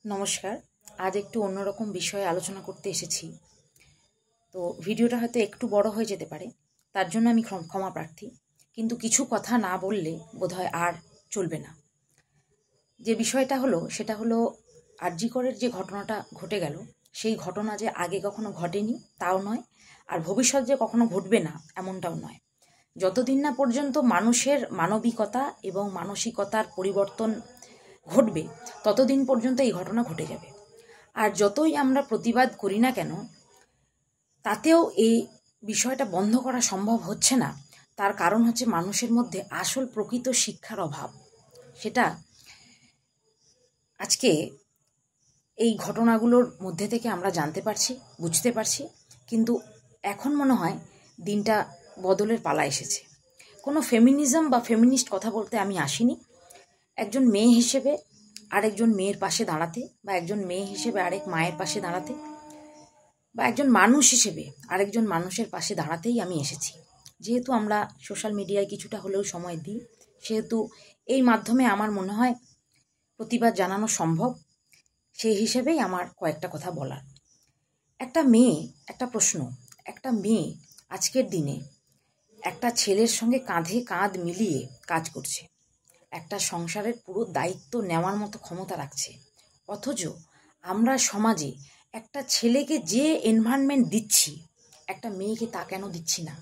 নমস্কার। আজ একটু অন্যরকম বিষয়ে আলোচনা করতে এসেছি। তো ভিডিওটা হয়তো একটু বড় হয়ে যেতে পারে, তার জন্য আমি ক্ষমা প্রার্থী। কিন্তু কিছু কথা না বললে বোধহয় আর চলবে না। যে বিষয়টা হলো সেটা হলো আর.জি. করের যে ঘটনাটা ঘটে গেল, সেই ঘটনা যে আগে কখনো ঘটেনি তাও নয়, আর ভবিষ্যৎ যে কখনো ঘটবে না এমনটাও নয়। যতদিন না পর্যন্ত মানুষের মানবিকতা এবং মানসিকতার পরিবর্তন ঘটবে ততদিন পর্যন্ত এই ঘটনা ঘটে যাবে। আর যতই আমরা প্রতিবাদ করি না কেন, তাতেও এই বিষয়টা বন্ধ করা সম্ভব হচ্ছে না। তার কারণ হচ্ছে মানুষের মধ্যে আসল প্রকৃত শিক্ষার অভাব। সেটা আজকে এই ঘটনাগুলোর মধ্যে থেকে আমরা জানতে পারছি, বুঝতে পারছি। কিন্তু এখন মনে হয় দিনটা বদলের পালা এসেছে। কোনো ফেমিনিজম বা ফেমিনিস্ট কথা বলতে আমি আসিনি। একজন মেয়ে হিসেবে আরেকজন মেয়ের পাশে দাঁড়াতে, বা একজন মেয়ে হিসেবে আরেক মায়ের পাশে দাঁড়াতে, বা একজন মানুষ হিসেবে আরেকজন মানুষের পাশে দাঁড়াতেই আমি এসেছি। যেহেতু আমরা সোশ্যাল মিডিয়ায় কিছুটা হলেও সময় দিই, সেহেতু এই মাধ্যমে আমার মনে হয় প্রতিবাদ জানানো সম্ভব। সেই হিসেবেই আমার কয়েকটা কথা বলার। একটা প্রশ্ন, একটা মেয়ে আজকের দিনে একটা ছেলের সঙ্গে কাঁধে কাঁধ মিলিয়ে কাজ করছে, একটা সংসারের পুরো দায়িত্ব নেওয়ার মতো ক্ষমতা রাখছে। অথচ আমরা সমাজে একটা ছেলেকে যে এনভায়রনমেন্ট দিচ্ছি, একটা মেয়েকে তা কেন দিচ্ছি না?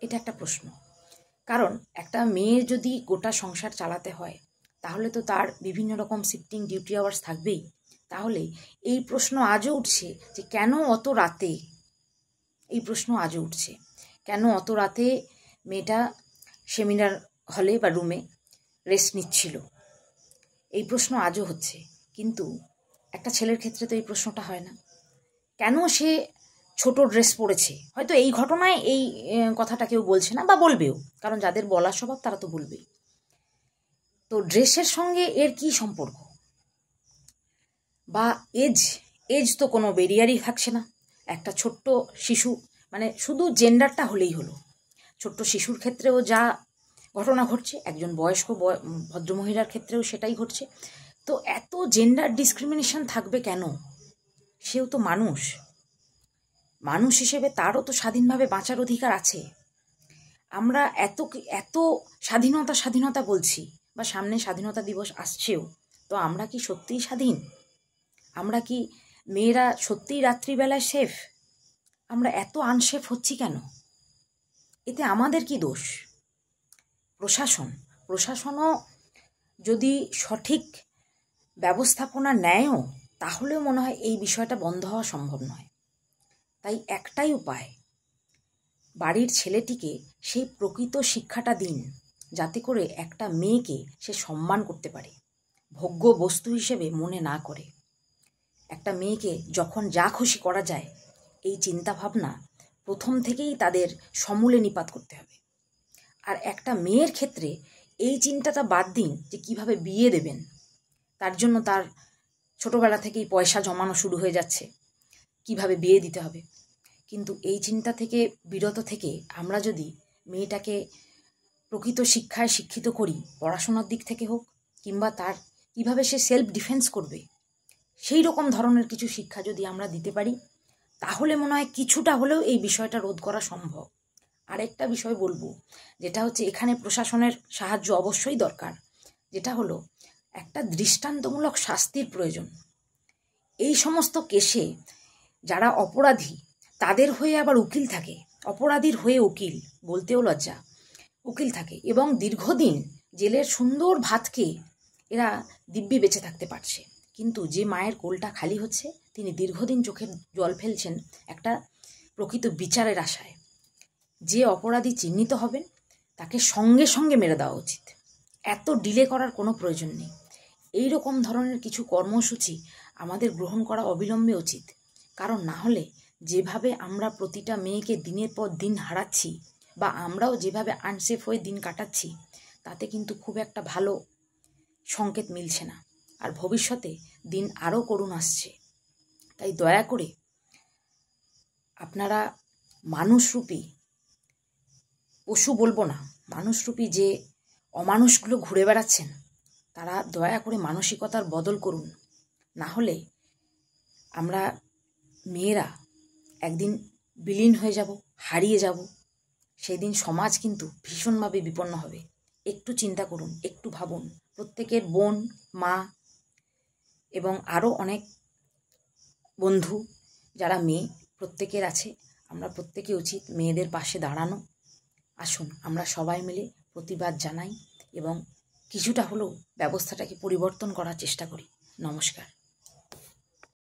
এটা একটা প্রশ্ন। কারণ একটা মেয়ের যদি গোটা সংসার চালাতে হয়, তাহলে তো তার বিভিন্ন রকম শিফটিং ডিউটি আওয়ার্স থাকবেই। তাহলে এই প্রশ্ন আজও উঠছে যে কেন অত রাতে, এই প্রশ্ন আজও উঠছে কেন অত রাতে মেয়েটা সেমিনার হলে বা রুমে রেস্ট নিচ্ছিল। এই প্রশ্ন আজও হচ্ছে। কিন্তু একটা ছেলের ক্ষেত্রে তো এই প্রশ্নটা হয় না। কেন সে ছোট ড্রেস পরেছে? হয়তো এই ঘটনায় এই কথাটা কেউ বলছে না, বা বলবেও, কারণ যাদের বলার স্বভাব তারা তো বলবেই। তো ড্রেসের সঙ্গে এর কি সম্পর্ক? বা এজ তো কোনো বেরিয়ারই থাকছে না। একটা ছোট্ট শিশু, মানে শুধু জেন্ডারটা হলেই হলো। ছোট্ট শিশুর ক্ষেত্রেও যা ঘটনা ঘটছে, একজন বয়স্ক ভদ্রমহিলার ক্ষেত্রেও সেটাই ঘটছে। তো এত জেন্ডার ডিসক্রিমিনেশন থাকবে কেন? সেও তো মানুষ। মানুষ হিসেবে তারও তো স্বাধীনভাবে বাঁচার অধিকার আছে। আমরা এত স্বাধীনতা বলছি, বা সামনে স্বাধীনতা দিবস আসছেও, তো আমরা কি সত্যিই স্বাধীন? আমরা কি মেয়েরা সত্যিই রাত্রিবেলায় সেফ? আমরা এত আনসেফ হচ্ছি কেন? এতে আমাদের কি দোষ? প্রশাসনও যদি সঠিক ব্যবস্থাপনা নেয়ও, তাহলেও মনে হয় এই বিষয়টা বন্ধ হওয়া সম্ভব নয়। তাই একটাই উপায়, বাড়ির ছেলেটিকে সেই প্রকৃত শিক্ষাটা দিন, যাতে করে একটা মেয়েকে সে সম্মান করতে পারে, ভোগ্য বস্তু হিসেবে মনে না করে। একটা মেয়েকে যখন যা খুশি করা যায়, এই চিন্তাভাবনা প্রথম থেকেই তাদের সমূলে নিপাত করতে হবে। আর একটা মেয়ের ক্ষেত্রে এই চিন্তাটা বাদ দিন যে কিভাবে বিয়ে দেবেন। তার জন্য তার ছোটবেলা থেকেই পয়সা জমানো শুরু হয়ে যাচ্ছে, কিভাবে বিয়ে দিতে হবে। কিন্তু এই চিন্তা থেকে বিরত থেকে আমরা যদি মেয়েটাকে প্রকৃত শিক্ষায় শিক্ষিত করি, পড়াশোনার দিক থেকে হোক, কিংবা তার কিভাবে সে সেলফ ডিফেন্স করবে, সেই রকম ধরনের কিছু শিক্ষা যদি আমরা দিতে পারি, তাহলে মনে হয় কিছুটা হলেও এই বিষয়টা রোধ করা সম্ভব। আরেকটা বিষয় বলবো, যেটা হচ্ছে এখানে প্রশাসনের সাহায্য অবশ্যই দরকার। যেটা হলো একটা দৃষ্টান্তমূলক শাস্তির প্রয়োজন। এই সমস্ত কেসে যারা অপরাধী, তাদের হয়ে আবার উকিল থাকে। অপরাধীর হয়ে উকিল, বলতেও লজ্জা, উকিল থাকে, এবং দীর্ঘদিন জেলের সুন্দর ভাত খেয়ে এরা দিব্যি বেঁচে থাকতে পারছে। কিন্তু যে মায়ের কোলটা খালি হচ্ছে, তিনি দীর্ঘদিন চোখের জল ফেলছেন একটা প্রকৃত বিচারের আশায়। যে অপরাধী চিহ্নিত হবেন, তাকে সঙ্গে সঙ্গে মেরে দেওয়া উচিত। এত ডিলে করার কোনো প্রয়োজন নেই। এই রকম ধরনের কিছু কর্মসূচি আমাদের গ্রহণ করা অবিলম্বে উচিত। কারণ না হলে যেভাবে আমরা প্রতিটা মেয়েকে দিনের পর দিন হারাচ্ছি, বা আমরাও যেভাবে আনসেফ হয়ে দিন কাটাচ্ছি, তাতে কিন্তু খুব একটা ভালো সংকেত মিলছে না। আর ভবিষ্যতে দিন আরও করুণ আসছে। তাই দয়া করে আপনারা মানুষরূপী, পশু বলবো না, মানুষরূপী যে অমানুষগুলো ঘুরে বেড়াচ্ছেন, তারা দয়া করে মানসিকতার বদল করুন। না হলে আমরা মেয়েরা একদিন বিলীন হয়ে যাব, হারিয়ে যাব। সেই দিন সমাজ কিন্তু ভীষণভাবে বিপন্ন হবে। একটু চিন্তা করুন, একটু ভাবুন। প্রত্যেকের বোন, মা এবং আরও অনেক বন্ধু যারা মেয়ে প্রত্যেকের আছে। আমরা প্রত্যেকে উচিত মেয়েদের পাশে দাঁড়ানো। আসুন আমরা সবাই মিলে প্রতিবাদ জানাই এবং কিছুটা হলেও ব্যবস্থাটাকে পরিবর্তন করার চেষ্টা করি। নমস্কার।